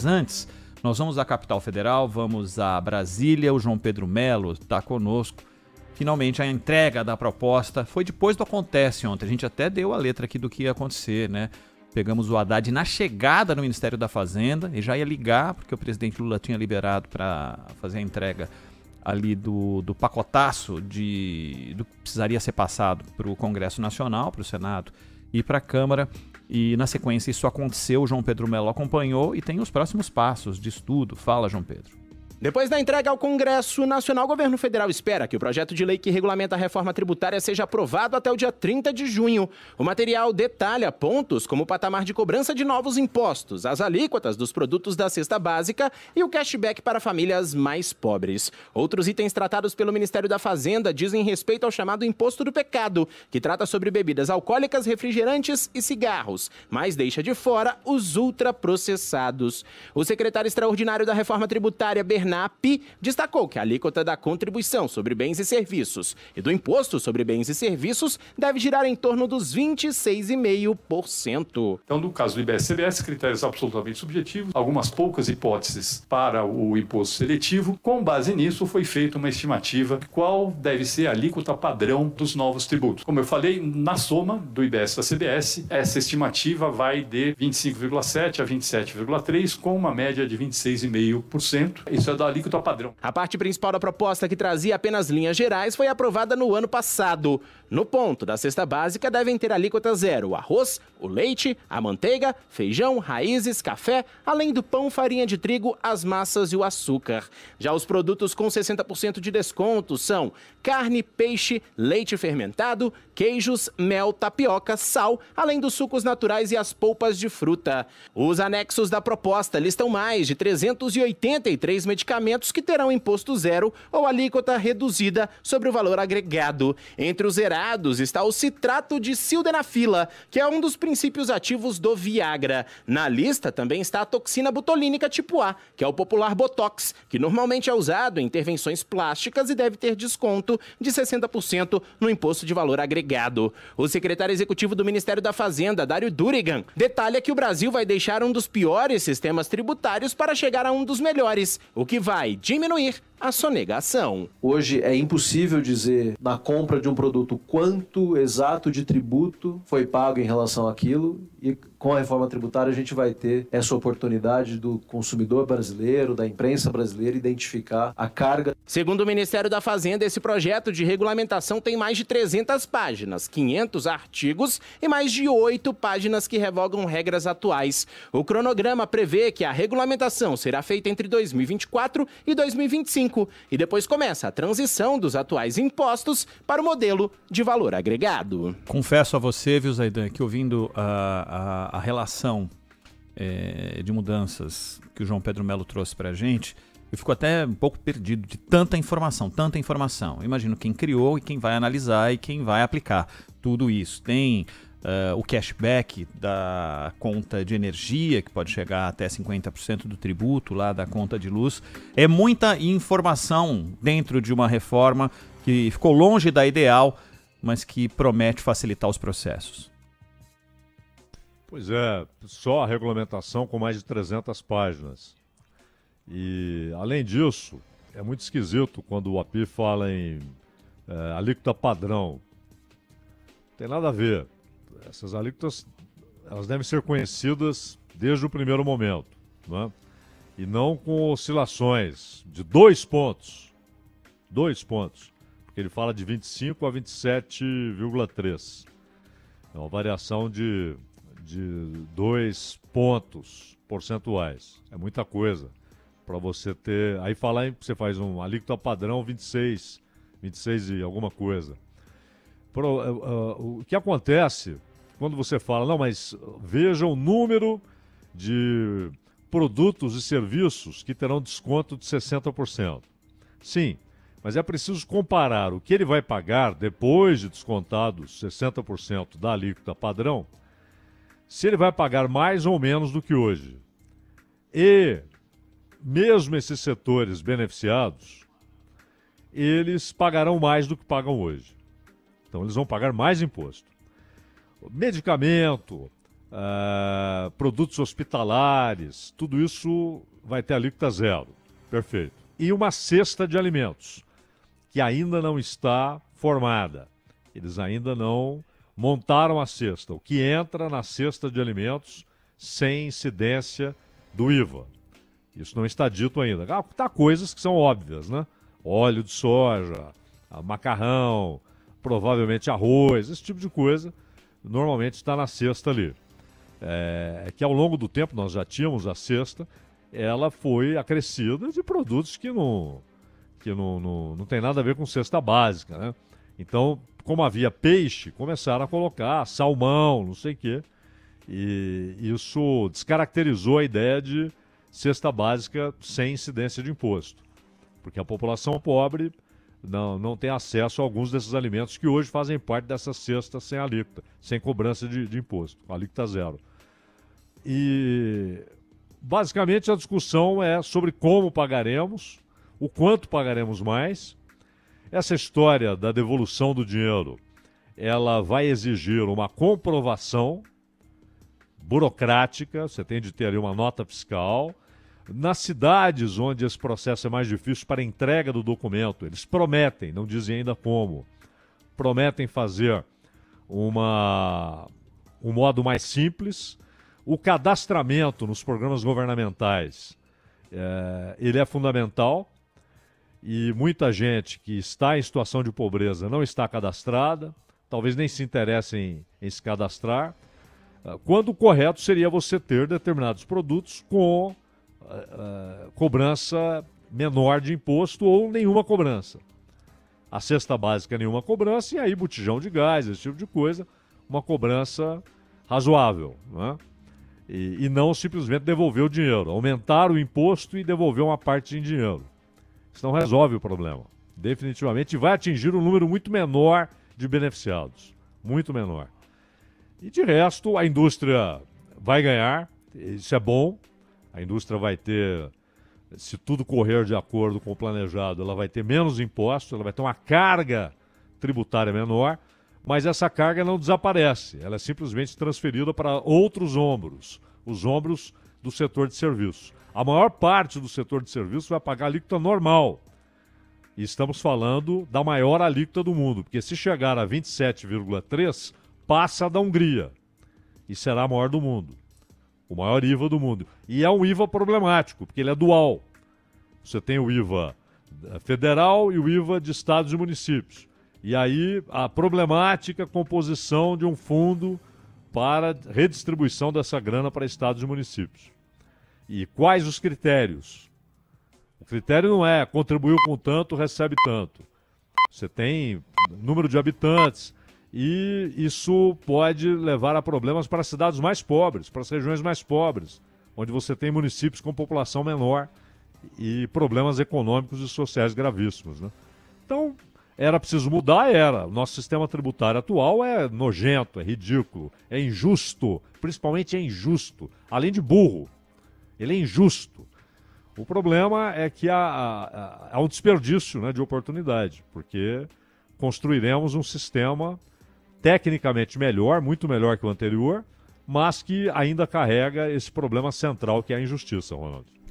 Mas antes, nós vamos à capital federal, vamos a Brasília, o João Pedro Melo está conosco. Finalmente a entrega da proposta foi depois do Acontece ontem, a gente até deu a letra aqui do que ia acontecer, né? Pegamos o Haddad na chegada no Ministério da Fazenda e já ia ligar, porque o presidente Lula tinha liberado para fazer a entrega ali do pacotaço do que precisaria ser passado para o Congresso Nacional, para o Senado e para a Câmara. E na sequência isso aconteceu, o João Pedro Melo acompanhou e tem os próximos passos de estudo. Fala, João Pedro. Depois da entrega ao Congresso Nacional, o governo federal espera que o projeto de lei que regulamenta a reforma tributária seja aprovado até o dia 30 de junho. O material detalha pontos como o patamar de cobrança de novos impostos, as alíquotas dos produtos da cesta básica e o cashback para famílias mais pobres. Outros itens tratados pelo Ministério da Fazenda dizem respeito ao chamado Imposto do Pecado, que trata sobre bebidas alcoólicas, refrigerantes e cigarros, mas deixa de fora os ultraprocessados. O secretário extraordinário da reforma tributária, Bernap, destacou que a alíquota da contribuição sobre bens e serviços e do imposto sobre bens e serviços deve girar em torno dos 26,5%. Então, no caso do IBS-CBS, critérios absolutamente subjetivos, algumas poucas hipóteses para o imposto seletivo. Com base nisso, foi feita uma estimativa de qual deve ser a alíquota padrão dos novos tributos. Como eu falei, na soma do IBS da CBS, essa estimativa vai de 25,7% a 27,3%, com uma média de 26,5%. Isso é da alíquota padrão. A parte principal da proposta, que trazia apenas linhas gerais, foi aprovada no ano passado. No ponto da cesta básica devem ter alíquota zero o arroz, o leite, a manteiga, feijão, raízes, café, além do pão, farinha de trigo, as massas e o açúcar. Já os produtos com 60% de desconto são carne, peixe, leite fermentado, queijos, mel, tapioca, sal, além dos sucos naturais e as polpas de fruta. Os anexos da proposta listam mais de 383 medicamentos que terão imposto zero ou alíquota reduzida sobre o valor agregado. Entre os zerados está o citrato de sildenafila, que é um dos princípios ativos do Viagra. Na lista também está a toxina botulínica tipo A, que é o popular Botox, que normalmente é usado em intervenções plásticas e deve ter desconto de 60% no imposto de valor agregado. O secretário executivo do Ministério da Fazenda, Dário Durigan, detalha que o Brasil vai deixar um dos piores sistemas tributários para chegar a um dos melhores, o que vai diminuir a sonegação. Hoje é impossível dizer na compra de um produto quanto exato de tributo foi pago em relação àquilo, e com a reforma tributária a gente vai ter essa oportunidade do consumidor brasileiro, da imprensa brasileira, identificar a carga. Segundo o Ministério da Fazenda, esse projeto de regulamentação tem mais de 300 páginas, 500 artigos e mais de 8 páginas que revogam regras atuais. O cronograma prevê que a regulamentação será feita entre 2024 e 2025 e depois começa a transição dos atuais impostos para o modelo de valor agregado. Confesso a você, viu, Zaidan, que ouvindo a relação de mudanças que o João Pedro Melo trouxe para a gente, eu fico até um pouco perdido de tanta informação, tanta informação. Eu imagino quem criou e quem vai analisar e quem vai aplicar tudo isso. Tem o cashback da conta de energia, que pode chegar até 50% do tributo lá da conta de luz. É muita informação dentro de uma reforma que ficou longe da ideal, mas que promete facilitar os processos. Pois é, só a regulamentação com mais de 300 páginas. E, além disso, é muito esquisito quando o API fala em alíquota padrão. Não tem nada a ver. Essas alíquotas, elas devem ser conhecidas desde o primeiro momento, né? E não com oscilações de 2 pontos. 2 pontos. Porque ele fala de 25 a 27,3. É uma variação de 2 pontos percentuais. É muita coisa para você ter. Aí você faz um alíquota padrão 26 e alguma coisa. O que acontece quando você fala, não, mas veja o número de produtos e serviços que terão desconto de 60%. Sim, mas é preciso comparar o que ele vai pagar depois de descontados 60% da alíquota padrão, se ele vai pagar mais ou menos do que hoje. E, mesmo esses setores beneficiados, eles pagarão mais do que pagam hoje. Então, eles vão pagar mais imposto. Medicamento, produtos hospitalares, tudo isso vai ter alíquota zero. Perfeito. E uma cesta de alimentos, que ainda não está formada. Eles ainda não montaram a cesta. O que entra na cesta de alimentos sem incidência do IVA. Isso não está dito ainda. Tá coisas que são óbvias, né? Óleo de soja, macarrão, provavelmente arroz, esse tipo de coisa, normalmente está na cesta ali. É que ao longo do tempo, nós já tínhamos a cesta, ela foi acrescida de produtos que não tem nada a ver com cesta básica, né? Então, como havia peixe, começaram a colocar salmão, não sei o quê, e isso descaracterizou a ideia de cesta básica sem incidência de imposto, porque a população pobre não tem acesso a alguns desses alimentos que hoje fazem parte dessa cesta sem alíquota, sem cobrança de imposto, alíquota zero. E basicamente a discussão é sobre como pagaremos, o quanto pagaremos mais. Essa história da devolução do dinheiro, ela vai exigir uma comprovação burocrática, você tem de ter ali uma nota fiscal. Nas cidades onde esse processo é mais difícil para a entrega do documento, eles prometem, não dizem ainda como, prometem fazer um modo mais simples. O cadastramento nos programas governamentais, ele é fundamental, e muita gente que está em situação de pobreza não está cadastrada, talvez nem se interesse em se cadastrar, quando o correto seria você ter determinados produtos com cobrança menor de imposto ou nenhuma cobrança. A cesta básica, nenhuma cobrança, e aí botijão de gás, esse tipo de coisa, uma cobrança razoável, né? E não simplesmente devolver o dinheiro, aumentar o imposto e devolver uma parte em dinheiro. Isso não resolve o problema, definitivamente, vai atingir um número muito menor de beneficiados, muito menor. E de resto, a indústria vai ganhar, isso é bom. A indústria vai ter, se tudo correr de acordo com o planejado, ela vai ter menos impostos, ela vai ter uma carga tributária menor, mas essa carga não desaparece, ela é simplesmente transferida para outros ombros, os ombros do setor de serviços. A maior parte do setor de serviços vai pagar alíquota normal. E estamos falando da maior alíquota do mundo, porque se chegar a 27,3%, passa da Hungria e será a maior do mundo. O maior IVA do mundo. E é um IVA problemático, porque ele é dual. Você tem o IVA federal e o IVA de estados e municípios. E aí a problemática composição de um fundo para redistribuição dessa grana para estados e municípios. E quais os critérios? O critério não é contribuiu com tanto, recebe tanto. Você tem número de habitantes, e isso pode levar a problemas para as cidades mais pobres, para as regiões mais pobres, onde você tem municípios com população menor e problemas econômicos e sociais gravíssimos, né? Então, era preciso mudar, era. O nosso sistema tributário atual é nojento, é ridículo, é injusto, principalmente é injusto, além de burro. Ele é injusto. O problema é que há um desperdício, né, de oportunidade, porque construiremos um sistema tecnicamente melhor, muito melhor que o anterior, mas que ainda carrega esse problema central que é a injustiça, Ronaldo.